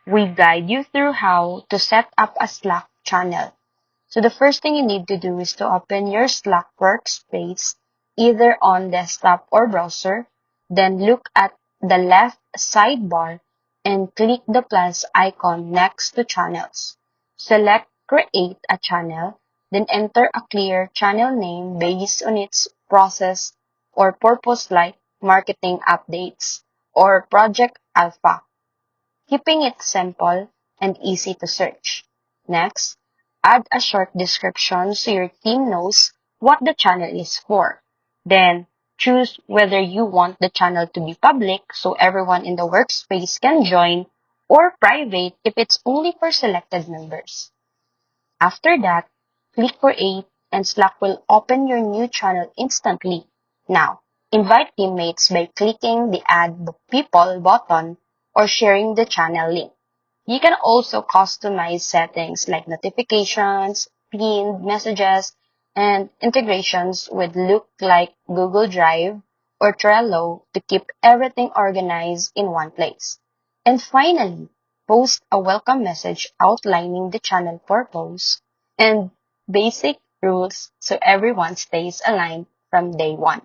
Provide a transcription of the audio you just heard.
we guide you through how to set up a Slack channel. So the first thing you need to do is to open your Slack workspace either on desktop or browser. Then look at the left sidebar and click the plus icon next to channels. Select create a channel, then enter a clear channel name based on its process or purpose like marketing updates or project alpha, keeping it simple and easy to search. Next, add a short description so your team knows what the channel is for. Then, choose whether you want the channel to be public so everyone in the workspace can join or private if it's only for selected members. After that, click Create and Slack will open your new channel instantly. Now, invite teammates by clicking the Add People button or sharing the channel link. You can also customize settings like notifications, pinned messages, and integrations with look like Google Drive or Trello to keep everything organized in one place. And finally, post a welcome message outlining the channel purpose and basic rules so everyone stays aligned from day one.